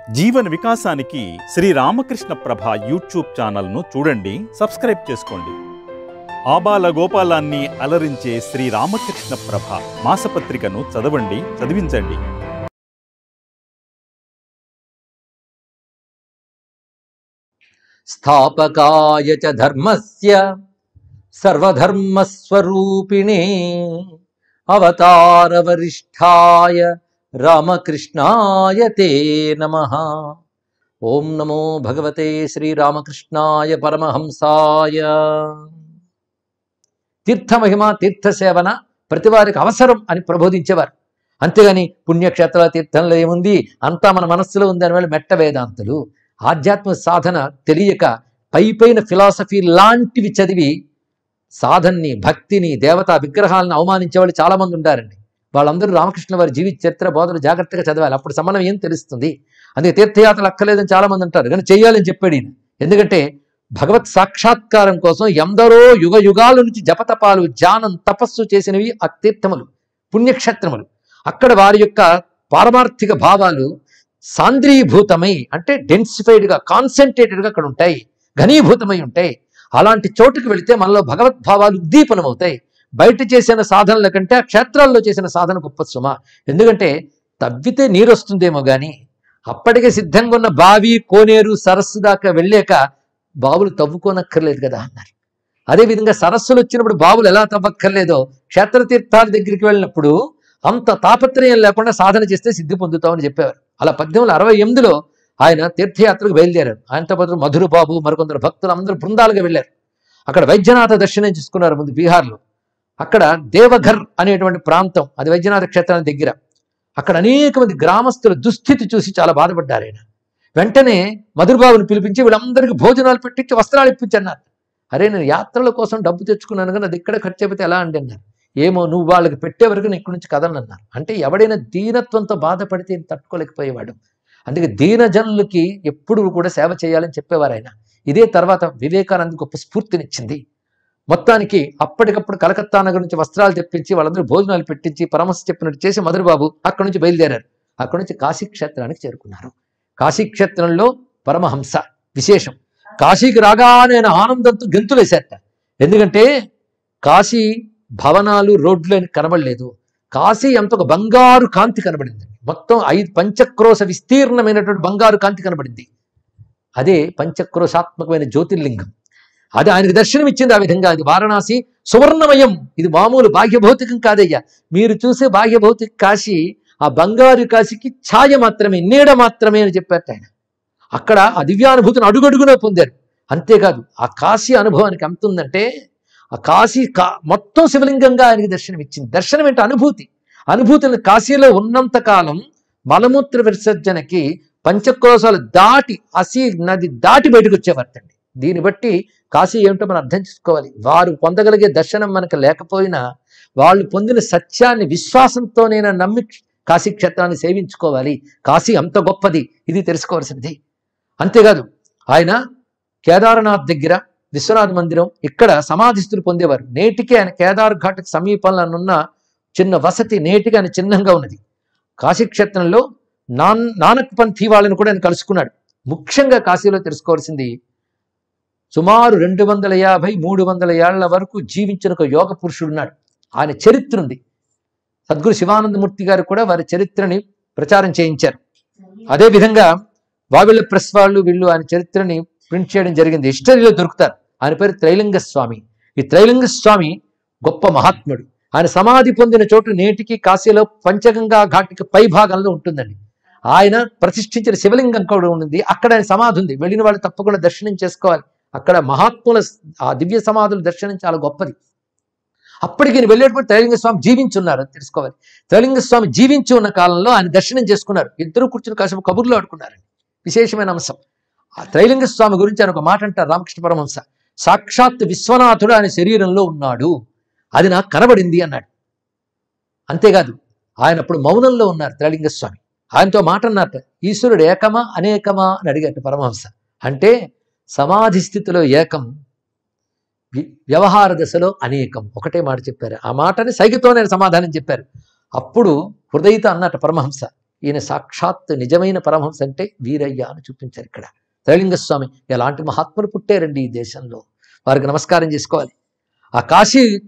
జీవన వికాసానికి శ్రీ రామకృష్ణ ప్రభ యూట్యూబ్ ఛానల్ను చూడండి, సబ్స్క్రైబ్ చేసుకోండి. ఆబాల గోపాలాన్ని అలరించే శ్రీ రామకృష్ణ ప్రభ మాసపత్రికను చదవండి, చదివించండి. స్థాపకాయ చ ధర్మస్య సర్వధర్మస్వరూపిణే అవతార వరిష్ఠాయ రామకృష్ణాయ తే నమః. ఓం నమో భగవతే శ్రీరామకృష్ణాయ పరమహంసాయ. తీర్థమహిమ తీర్థసేవన ప్రతివారికి అవసరం అని ప్రబోధించేవారు. అంతేగాని పుణ్యక్షేత్రాల తీర్థంలో ఏముంది, అంతా మన మనస్సులో ఉంది అని వాళ్ళు మెట్ట వేదాంతులు. ఆధ్యాత్మ సాధన తెలియక పైపైన ఫిలాసఫీ లాంటివి చదివి సాధనని, భక్తిని, దేవతా విగ్రహాలను అవమానించే వాళ్ళు చాలామంది ఉంటారండి. వాళ్ళందరూ రామకృష్ణ వారి జీవిత చరిత్ర బోధన జాగ్రత్తగా చదవాలి, అప్పుడు సమన్వయం ఏం తెలుస్తుంది. అందుకే తీర్థయాత్రలు అక్కర్లేదని చాలామంది అంటారు, కానీ చెయ్యాలని చెప్పాడు ఈయన. ఎందుకంటే భగవత్ సాక్షాత్కారం కోసం ఎందరో యుగ యుగాల నుంచి జపతపాలు, ధ్యానం, తపస్సు చేసినవి ఆ తీర్థములు, పుణ్యక్షేత్రములు. అక్కడ వారి యొక్క పారమార్థిక భావాలు సాంద్రీభూతమై, అంటే డెన్సిఫైడ్గా, కాన్సన్ట్రేటెడ్గా అక్కడ ఉంటాయి, ఘనీభూతమై ఉంటాయి. అలాంటి చోటుకు వెళితే మనలో భగవద్భావాలు ఉద్దీపనమవుతాయి. బయట చేసిన సాధనల కంటే ఆ క్షేత్రాల్లో చేసిన సాధన గొప్ప సుమ. ఎందుకంటే తవ్వితే నీరు వస్తుందేమో కానీ అప్పటికే సిద్ధంగా ఉన్న బావి, కోనేరు, సరస్సు దాకా వెళ్ళాక బావులు తవ్వుకోనక్కర్లేదు కదా అన్నారు. అదేవిధంగా సరస్సులు వచ్చినప్పుడు బావులు ఎలా తవ్వక్కర్లేదో క్షేత్రతీర్థాల దగ్గరికి వెళ్ళినప్పుడు అంత తాపత్రయం లేకుండా సాధన చేస్తే సిద్ధి పొందుతామని చెప్పేవారు. అలా 1868లో ఆయన తీర్థయాత్రకు బయలుదేరారు. ఆయనతో పాటు మధుర బాబు, మరికొందరు భక్తులు అందరూ బృందాలుగా వెళ్ళారు. అక్కడ వైద్యనాథ దర్శనం చేసుకున్నారు ముందు బీహార్లో. అక్కడ దేవఘర్ అనేటువంటి ప్రాంతం, అది వైద్యనాథ క్షేత్రానికి దగ్గర. అక్కడ అనేక మంది గ్రామస్తుల దుస్థితి చూసి చాలా బాధపడ్డారు ఆయన. వెంటనే మధురబాబుని పిలిపించి వీళ్ళందరికీ భోజనాలు పెట్టించి వస్త్రాలు ఇప్పించన్నారు. అరే, నేను యాత్రల కోసం డబ్బు తెచ్చుకున్నాను కానీ అది ఇక్కడ ఖర్చు అయిపోతే ఎలా అండి అన్నారు. ఏమో, నువ్వు వాళ్ళకి పెట్టే వరకు నేను ఇక్కడి నుంచి కదలనన్నారు. అంటే ఎవడైనా దీనత్వంతో బాధపడితే తట్టుకోలేకపోయేవాడు. అందుకే దీనజనులకి ఎప్పుడు కూడా సేవ చేయాలని చెప్పేవారు ఆయన. ఇదే తర్వాత వివేకానంద గొప్ప స్ఫూర్తినిచ్చింది. మొత్తానికి అప్పటికప్పుడు కలకత్తా నగర్ నుంచి వస్త్రాలు తెప్పించి వాళ్ళందరూ భోజనాలు పెట్టించి పరమహంస చెప్పినట్టు చేసి మధురబాబు అక్కడి నుంచి బయలుదేరారు. అక్కడి నుంచి కాశీక్షేత్రానికి చేరుకున్నారు. కాశీక్షేత్రంలో పరమహంస విశేషం. కాశీకి రాగానే ఆయన ఆనందంతో గెంతులేశారట. ఎందుకంటే కాశీ భవనాలు, రోడ్లు అని కనబడలేదు. కాశీ అంత ఒక బంగారు కాంతి కనబడింది. మొత్తం 5 పంచక్రోశ విస్తీర్ణమైనటువంటి బంగారు కాంతి కనబడింది. అదే పంచక్రోశాత్మకమైన జ్యోతిర్లింగం. అది ఆయనకు దర్శనం ఇచ్చింది. ఆ విధంగా అది వారణాసి సువర్ణమయం. ఇది మామూలు బాహ్యభౌతికం కాదయ్యా. మీరు చూసే బాహ్యభౌతిక కాశీ ఆ బంగారు కాశీకి ఛాయ మాత్రమే, నీడ మాత్రమే అని చెప్పారు ఆయన. అక్కడ ఆ దివ్యానుభూతిని అడుగడుగునా పొందారు. అంతేకాదు ఆ కాశీ అనుభవానికి ఎంత ఉందంటే, ఆ కాశీ మొత్తం శివలింగంగా ఆయనకి దర్శనం ఇచ్చింది. దర్శనం ఏంటి? అనుభూతి. అనుభూతులు కాశీలో ఉన్నంత కాలం మలమూత్ర విసర్జనకి పంచక్రోశాలు దాటి, అసీ నది దాటి బయటకు వచ్చేవారటండి. దీన్ని బట్టి కాశీ ఏమిటో మనం అర్థం చేసుకోవాలి. వారు పొందగలిగే దర్శనం మనకు లేకపోయినా వాళ్ళు పొందిన సత్యాన్ని విశ్వాసంతోనైనా నమ్మి కాశీ క్షేత్రాన్ని సేవించుకోవాలి. కాశీ అంత గొప్పది, ఇది తెలుసుకోవాల్సినది. అంతేకాదు ఆయన కేదార్నాథ్ దగ్గర విశ్వనాథ మందిరం, ఇక్కడ సమాధిస్తులు పొందేవారు. నేటికి ఆయన కేదార్ ఘాట్కి సమీపంలో ఉన్న చిన్న వసతి నేటికి ఆయన చిహ్నంగా ఉన్నది. కాశీక్షేత్రంలో నానక్ పంథీ వాళ్ళని కూడా ఆయన కలుసుకున్నాడు. ముఖ్యంగా కాశీలో తెలుసుకోవాల్సింది, సుమారు 250-300 ఏళ్ల వరకు జీవించిన ఒక యోగ పురుషుడు ఉన్నాడు. ఆయన చరిత్ర ఉంది. సద్గురు శివానందమూర్తి గారు కూడా వారి చరిత్రని ప్రచారం చేయించారు. అదేవిధంగా వావిళ్ళ ప్రెస్ వాళ్ళు వీళ్ళు ఆయన చరిత్రని ప్రింట్ చేయడం జరిగింది. హిస్టరీలో దొరుకుతారు. ఆయన పేరు త్రైలింగ స్వామి. ఈ త్రైలింగ స్వామి గొప్ప మహాత్ముడు. ఆయన సమాధి పొందిన చోటు నేటికి కాశీలో పంచగంగా ఘాటికి పై భాగంలో ఉంటుందండి. ఆయన ప్రతిష్ఠించిన శివలింగం కూడా ఉంది. అక్కడ ఆయన సమాధి ఉంది. వెళ్ళిన వాళ్ళు తప్పకుండా దర్శనం చేసుకోవాలి. అక్కడ మహాత్ముల ఆ దివ్య సమాధుల దర్శనం చాలా గొప్పది. అప్పటికి ఈయన వెళ్ళేటప్పుడు త్రైలింగ స్వామి జీవించి ఉన్నారు అని తెలుసుకోవాలి. త్రైలింగ స్వామి జీవించి ఉన్న కాలంలో ఆయన దర్శనం చేసుకున్నారు. ఇద్దరు కూర్చుని కాసేపు కబుర్లు ఆడుకున్నారు. విశేషమైన అంశం. ఆ త్రైలింగ స్వామి గురించి ఆయన ఒక మాట అంటారు రామకృష్ణ పరమహంస. సాక్షాత్ విశ్వనాథుడు ఆయన శరీరంలో ఉన్నాడు, అది నాకు కనబడింది అన్నాడు. అంతేకాదు ఆయన అప్పుడు మౌనంలో ఉన్నారు త్రైలింగ స్వామి. ఆయనతో మాట అన్నట్టు, ఈశ్వరుడు ఏకమా అనేకమా అని అడిగారు పరమహంస. అంటే సమాధి స్థితిలో ఏకం, వ్యవహార దశలో అనేకం, ఒకటే మాట చెప్పారు. ఆ మాటని సైగతోనే సమాధానం చెప్పారు. అప్పుడు హృదయతో అన్నట్టు పరమహంస, ఈయన సాక్షాత్ నిజమైన పరమహంస అంటే వీరయ్య అని చూపించారు ఇక్కడ. త్రైలింగ స్వామి ఎలాంటి మహాత్ములు పుట్టారండి ఈ దేశంలో, వారికి నమస్కారం చేసుకోవాలి. ఆ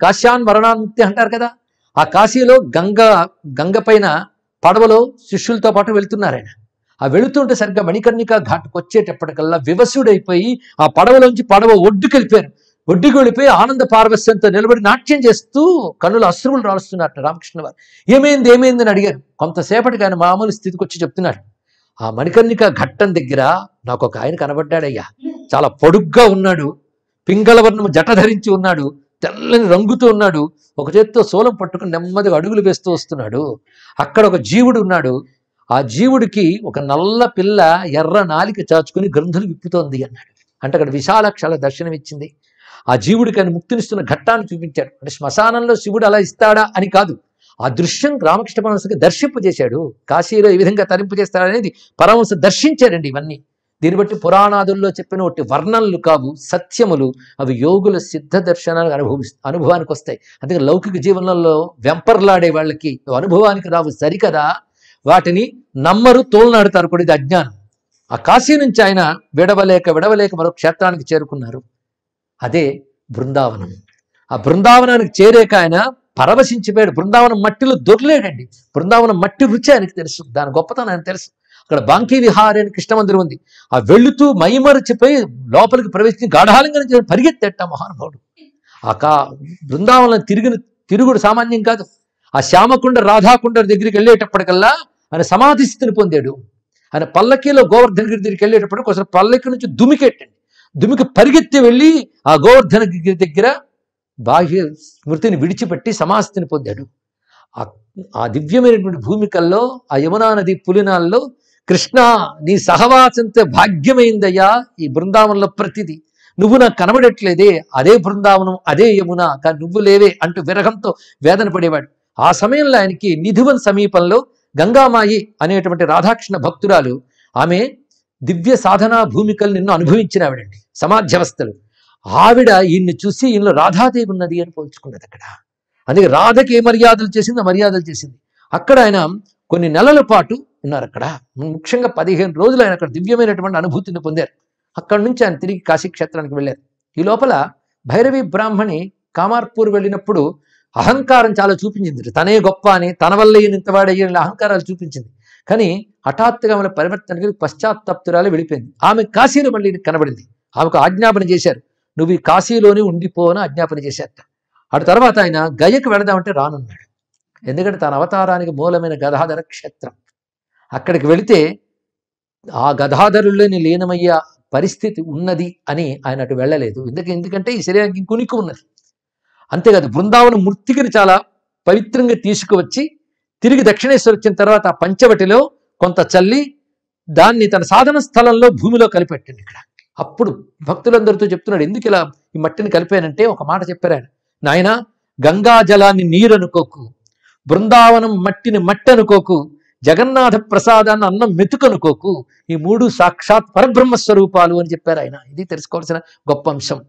కాశ్యాన్ మరణాన్ముక్తి అంటారు కదా, ఆ కాశీలో గంగ పైన పడవలో శిష్యులతో పాటు వెళుతున్నారు ఆయన. ఆ వెళుతుంటే సరిగ్గా మణికర్ణికా ఘాట్కి వచ్చేటప్పటికల్లా వివసుడైపోయి ఆ పడవలోంచి పడవ ఒడ్డుకెళ్ళిపోయారు. ఒడ్డుకు వెళ్ళిపోయి ఆనంద పారవస్యంతో నిలబడి నాట్యం చేస్తూ కన్నుల అశ్రువులు రాలుస్తున్నట్టు రామకృష్ణ వారు. ఏమైంది అని అడిగారు. కొంతసేపటికి ఆయన మామూలు స్థితికి వచ్చి చెప్తున్నాడు, ఆ మణికర్ణికా ఘట్టం దగ్గర నాకు ఒక ఆయన కనబడ్డాడయ్యా, చాలా పొడుగ్గా ఉన్నాడు, పింగళవర్ణము జట ధరించి ఉన్నాడు, తెల్లని రంగుతూ ఉన్నాడు, ఒక చేత్తో శూలం పట్టుకుని నెమ్మదిగా అడుగులు వేస్తూ వస్తున్నాడు. అక్కడ ఒక జీవుడు ఉన్నాడు, ఆ జీవుడికి ఒక నల్ల పిల్ల ఎర్ర నాలిక చాచుకుని గ్రంథులు విప్పుతోంది అన్నాడు. అంటే అక్కడ విశాలాక్షల దర్శనం ఇచ్చింది. ఆ జీవుడికి ఆయన ముక్తినిస్తున్న ఘట్టాన్ని చూపించాడు. అంటే శ్మశానంలో శివుడు అలా ఇస్తాడా అని కాదు, ఆ దృశ్యం రామకృష్ణ పరమహంసకి దర్శింపజేశాడు. కాశీలో ఈ విధంగా తరింపజేస్తాడనేది పరమహంస దర్శించారండి. ఇవన్నీ దీన్ని బట్టి పురాణాదుల్లో చెప్పిన ఒకటి వర్ణనలు కావు, సత్యములు. అవి యోగుల సిద్ధ దర్శనాలకు అనుభవానికి వస్తాయి. అందుకే లౌకిక జీవనంలో వెంపర్లాడే వాళ్ళకి అనుభవానికి రావు సరికదా, వాటిని నమ్మరు, తోలనాడుతారు కూడా. ఇది అజ్ఞానం. ఆ కాశీ నుంచి ఆయన విడవలేక మరో క్షేత్రానికి చేరుకున్నారు, అదే బృందావనం. ఆ బృందావనానికి చేరాక ఆయన పరవశించిపోయాడు. బృందావనం మట్టిలో దొరలేడండి. బృందావనం మట్టి రుచి ఆయనకు తెలుసు, దాని గొప్పతనం ఆయనకు తెలుసు. అక్కడ బాంకీ విహార్ అని కృష్ణ మందిరం ఉంది. ఆ వెళుతూ మైమరచిపోయి లోపలికి ప్రవేశించి గాఢాలింగనం చేసి పరిగెత్తేట మహానుభావుడు. ఆ బృందావనం తిరుగుడు సామాన్యం కాదు. ఆ శ్యామకుండ రాధాకుండ దగ్గరికి వెళ్ళేటప్పటికల్లా ఆయన సమాధి స్థితిని పొందాడు. ఆయన పల్లకీలో గోవర్ధనగిరి దగ్గరికి వెళ్ళేటప్పుడు ఒకసారి పల్లకి నుంచి దుమికి పరిగెత్తి వెళ్ళి ఆ గోవర్ధనగిరి దగ్గర బాహ్య స్మృతిని విడిచిపెట్టి సమాధిని పొందాడు. ఆ దివ్యమైనటువంటి భూమికల్లో, ఆ యమునా నది పులినాల్లో, కృష్ణ నీ సహవాసంతో భాగ్యమైందయ్యా ఈ బృందావనంలో ప్రతిదీ, నువ్వు నాకు కనబడట్లేదే, అదే బృందావనం అదే యమున, కానీ నువ్వు లేవే అంటూ విరహంతో వేదన పడేవాడు. ఆ సమయంలో ఆయనకి నిధువన్ సమీపంలో గంగామాయి అనేటువంటి రాధాకృష్ణ భక్తురాలు, ఆమె దివ్య సాధనా భూమికలు నిన్ను అనుభవించిన ఆవిడండి, సమాధ్యవస్థలు. ఆవిడ ఈయన్ని చూసి ఈయనలో రాధాదేవి ఉన్నది అని పోల్చుకున్నది అక్కడ. అందుకే రాధకి ఏ మర్యాదలు చేసింది ఆ మర్యాదలు చేసింది. అక్కడ ఆయన కొన్ని నెలల పాటు ఉన్నారు. అక్కడ ముఖ్యంగా 15 రోజులు ఆయన అక్కడ దివ్యమైనటువంటి అనుభూతిని పొందారు. అక్కడి నుంచి ఆయన తిరిగి కాశీక్షేత్రానికి వెళ్ళారు. ఈ లోపల భైరవి బ్రాహ్మణి కామార్పూర్ వెళ్ళినప్పుడు అహంకారం చాలా చూపించింది. తనే గొప్ప అని, తన వల్ల ఈయన ఇంతవాడయ్యని అహంకారాలు చూపించింది. కానీ హఠాత్తుగా ఆమె పరివర్తనకి పశ్చాత్తాప్తురాలు వెళ్ళిపోయింది. ఆమె కాశీలో మళ్ళీ కనబడింది. ఆమెకు ఆజ్ఞాపన చేశారు, నువ్వు ఈ కాశీలోనే ఉండిపో అని ఆజ్ఞాపన చేశారట. అటు తర్వాత ఆయన గయకు వెళదామంటే రానున్నాడు. ఎందుకంటే తన అవతారానికి మూలమైన గదాధర క్షేత్రం. అక్కడికి వెళితే ఆ గదాధరుల్లోని లీనమయ్యే పరిస్థితి ఉన్నది అని ఆయన అటు వెళ్ళలేదు. ఎందుకంటే ఈ శరీరానికి ఇంకొనికి ఉన్నది. అంతేకాదు బృందావనం మూర్తికిని చాలా పవిత్రంగా తీసుకువచ్చి తిరిగి దక్షిణేశ్వర వచ్చిన తర్వాత ఆ పంచవటిలో కొంత చల్లి దాన్ని తన సాధన స్థలంలో భూమిలో కలిపెట్టండి. ఇక్కడ అప్పుడు భక్తులందరితో చెప్తున్నాడు, ఎందుకు ఇలా ఈ మట్టిని కలిపానంటే ఒక మాట చెప్పారు ఆయన, నాయన గంగా జలాన్ని నీరు అనుకోకు, బృందావనం మట్టిని మట్టి అనుకోకు, జగన్నాథ ప్రసాదాన్ని అన్నం మెతుకనుకోకు, ఈ 3 సాక్షాత్ పరబ్రహ్మ స్వరూపాలు అని చెప్పారు ఆయన. ఇది తెలుసుకోవాల్సిన గొప్ప అంశం.